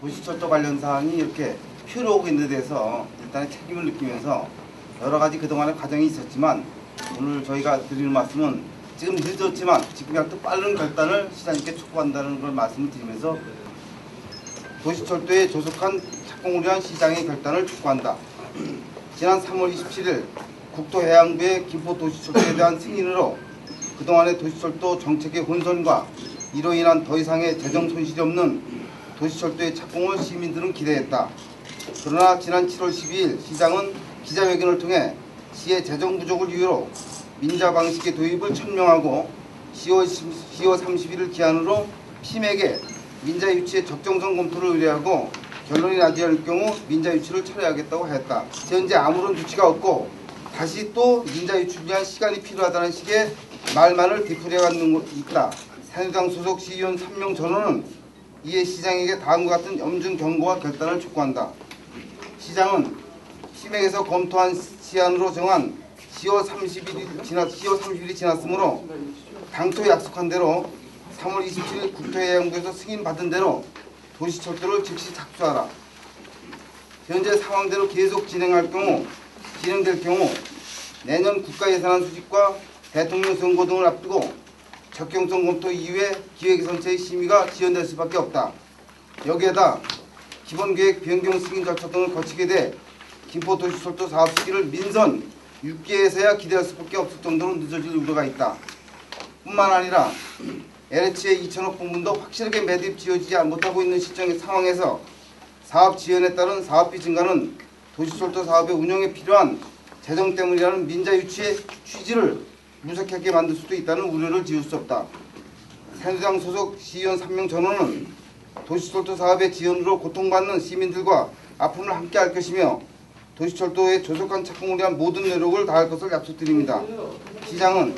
도시철도 관련 사항이 이렇게 필요하고 있는 데서 일단 책임을 느끼면서 여러 가지 그동안의 과정이 있었지만 오늘 저희가 드리는 말씀은 지금 늦었지만 지금이랑 또 빠른 결단을 시장님께 촉구한다는 걸 말씀을 드리면서 도시철도에 조속한 착공을 위한 시장의 결단을 촉구한다. 지난 3월 27일 국토해양부의 김포도시철도에 대한 승인으로 그동안의 도시철도 정책의 혼선과 이로 인한 더 이상의 재정 손실이 없는 도시철도의 착공을 시민들은 기대했다. 그러나 지난 7월 12일 시장은 기자회견을 통해 시의 재정 부족을 이유로 민자 방식의 도입을 천명하고 10월 30일 기한으로 팀에게 민자 유치의 적정성 검토를 의뢰하고 결론이 나지 않을 경우 민자 유치를 철회하겠다고 하였다. 현재 아무런 조치가 없고 다시 또 민자 유치를 위한 시간이 필요하다는 식의 말만을 되풀이하고 있다. 새누리당 소속 시의원 3명 전원은 이에 시장에게 다음과 같은 엄중 경고와 결단을 촉구한다. 시장은 팀에게서 검토한 시한으로 정한 10월 30일이 지났으므로 당초 약속한 대로 3월 27일 국토해양부에서 승인받은 대로 도시철도를 즉시 착수하라. 현재 상황대로 계속 진행될 경우 내년 국가예산안 수집과 대통령 선거 등을 앞두고 적정성 검토 이후에 기획선체의 심의가 지연될 수밖에 없다. 여기에다 기본계획 변경 승인 절차 등을 거치게 돼 김포도시철도 사업 시기를 민선 6개에서야 기대할 수밖에 없을 정도로 늦어질 우려가 있다. 뿐만 아니라 LH의 2천억 부분도 확실하게 매듭 지어지지 못하고 있는 상황에서 사업 지연에 따른 사업비 증가는 도시철도 사업의 운영에 필요한 재정 때문이라는 민자 유치의 취지를 무색하게 만들 수도 있다는 우려를 지울 수 없다. 새누리당 소속 시의원 3명 전원은 도시철도 사업의 지연으로 고통받는 시민들과 아픔을 함께 할 것이며 도시철도의 조속한 착공을 위한 모든 노력을 다할 것을 약속드립니다. 시장은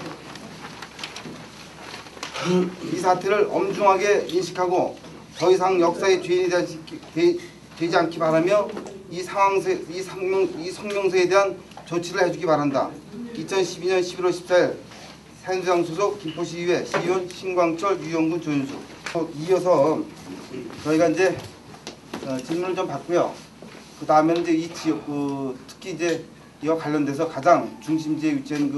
이 사태를 엄중하게 인식하고 더 이상 역사의 죄인이 되지 않기 바라며 이 성명서에 대한 조치를 해주기 바란다. 2012년 11월 14일 새누리당 소속 김포시의회 시의원 신광철, 유영근, 조윤수. 이어서 저희가 이제 질문을 좀 받고요. 그 다음에는 이제 이 지역 특히 이제 이와 관련돼서 가장 중심지에 위치한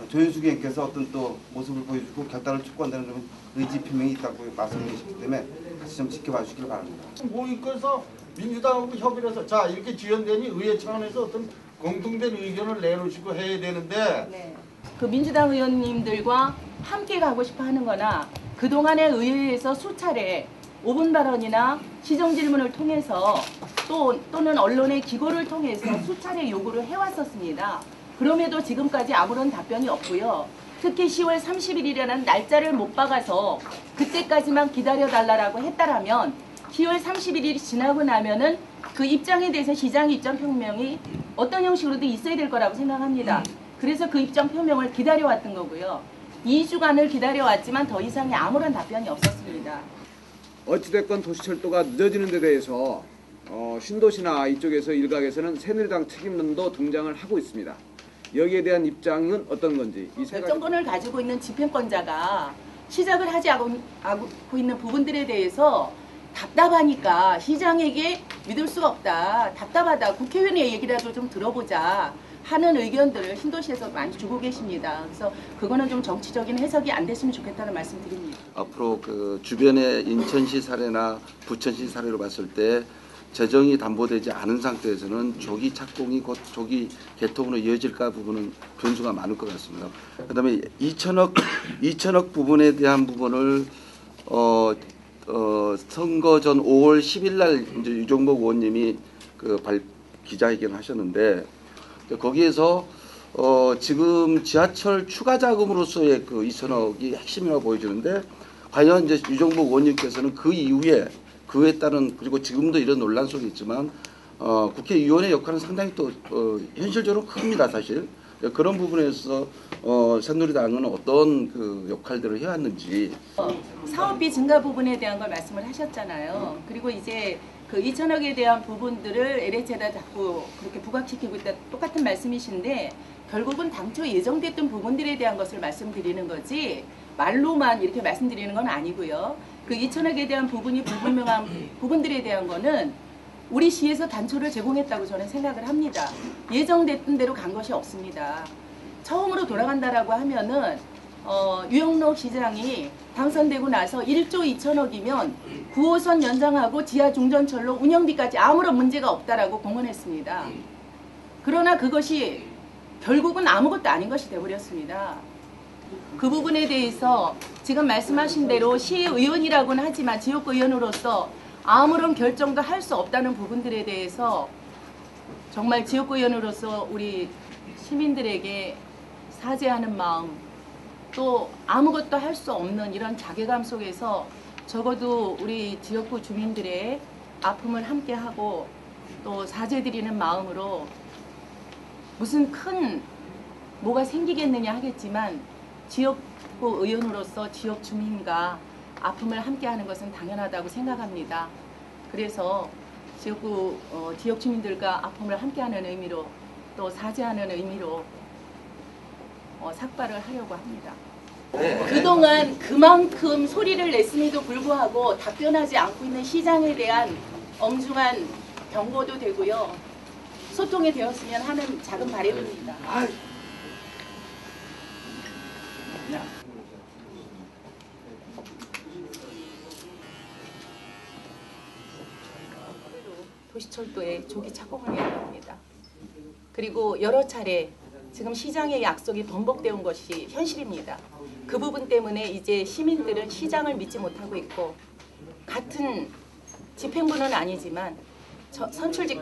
조윤수 의원께서 어떤 또 모습을 보여주고 결단을 촉구한다는 그런 의지 표명이 있다고 말씀해 주셨기 때문에 같이 좀 지켜봐 주시길 바랍니다. 모의권에서 민주당하고 협의를 해서 자 이렇게 지연되니 의회 차원에서 어떤 공통된 의견을 내놓으시고 해야 되는데 네. 그 민주당 의원님들과 함께 가고 싶어 하는 거나 그동안의 의회에서 수차례 5분 발언이나 시정 질문을 통해서 또는 언론의 기고를 통해서 수차례 요구를 해왔었습니다. 그럼에도 지금까지 아무런 답변이 없고요. 특히 10월 30일이라는 날짜를 못 박아서 그때까지만 기다려달라고 했다라면 10월 30일이 지나고 나면은 그 입장에 대해서 시장 입장 표명이 어떤 형식으로도 있어야 될 거라고 생각합니다. 그래서 그 입장 표명을 기다려왔던 거고요. 2주간을 기다려왔지만 더 이상의 아무런 답변이 없었습니다. 어찌됐건 도시철도가 늦어지는 데 대해서 신도시나 이쪽에서 일각에서는 새누리당 책임론도 등장을 하고 있습니다. 여기에 대한 입장은 어떤 건지. 결정권을 가지고 있는 집행권자가 시작을 하지 않고 있는 부분들에 대해서 답답하니까 시장에게 믿을 수가 없다. 답답하다. 국회의원의 얘기라도 좀 들어보자 하는 의견들을 신도시에서 많이 주고 계십니다. 그래서 그거는 좀 정치적인 해석이 안 됐으면 좋겠다는 말씀 드립니다. 앞으로 그 주변의 인천시 사례나 부천시 사례로 봤을 때 재정이 담보되지 않은 상태에서는 조기 착공이 곧 조기 개통으로 이어질까 부분은 변수가 많을 것 같습니다. 그다음에 2천억 부분에 대한 부분을 선거 전 5월 10일 날 이제 유정복 의원님이 기자회견 하셨는데 거기에서 지금 지하철 추가 자금으로서의 그 2천억이 핵심이라고 보여지는데 과연 이제 유정복 의원님께서는 그 이후에 그에 따른 그리고 지금도 이런 논란 속에 있지만 국회의원의 역할은 상당히 또 현실적으로 큽니다 사실. 그런 부분에서 새누리당은 어떤 그 역할들을 해왔는지. 사업비 증가 부분에 대한 걸 말씀을 하셨잖아요. 그리고 이제 그 2천억에 대한 부분들을 LH에다 자꾸 그렇게 부각시키고 있다 똑같은 말씀이신데 결국은 당초 예정됐던 부분들에 대한 것을 말씀드리는 거지 말로만 이렇게 말씀드리는 건 아니고요. 그 2천억에 대한 부분이 불분명한 부분들에 대한 거는 우리 시에서 단초를 제공했다고 저는 생각을 합니다. 예정됐던 대로 간 것이 없습니다. 처음으로 돌아간다라고 하면은 유영록 시장이 당선되고 나서 1조 2천억이면 9호선 연장하고 지하 중전철로 운영비까지 아무런 문제가 없다라고 공언했습니다. 그러나 그것이 결국은 아무것도 아닌 것이 되어버렸습니다. 그 부분에 대해서 지금 말씀하신 대로 시의원이라고는 하지만 지역구 의원으로서 아무런 결정도 할 수 없다는 부분들에 대해서 정말 지역구 의원으로서 우리 시민들에게 사죄하는 마음, 또 아무것도 할 수 없는 이런 자괴감 속에서 적어도 우리 지역구 주민들의 아픔을 함께하고 또 사죄드리는 마음으로 무슨 큰 뭐가 생기겠느냐 하겠지만 지역구 의원으로서 지역 주민과 아픔을 함께하는 것은 당연하다고 생각합니다. 그래서 지역구 지역 주민들과 아픔을 함께하는 의미로 또 사죄하는 의미로 삭발을 하려고 합니다. 그동안 그만큼 소리를 냈음에도 불구하고 답변하지 않고 있는 시장에 대한 엄중한 경고도 되고요. 소통이 되었으면 하는 작은 바람입니다. 도시철도에 조기 착공을 해야 합니다. 그리고 여러 차례 지금 시장의 약속이 번복되어 온 것이 현실입니다. 그 부분 때문에 이제 시민들은 시장을 믿지 못하고 있고 같은 집행부는 아니지만 선출직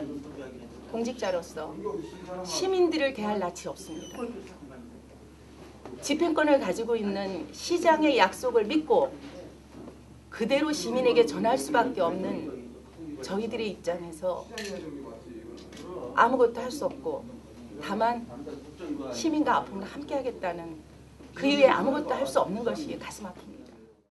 공직자로서 시민들을 대할 낯이 없습니다. 집행권을 가지고 있는 시장의 약속을 믿고 그대로 시민에게 전할 수밖에 없는 저희들의 입장에서 아무것도 할 수 없고 다만 시민과 아픔을 함께하겠다는 그 이외에 아무것도 할 수 없는 것이 가슴 아픕니다.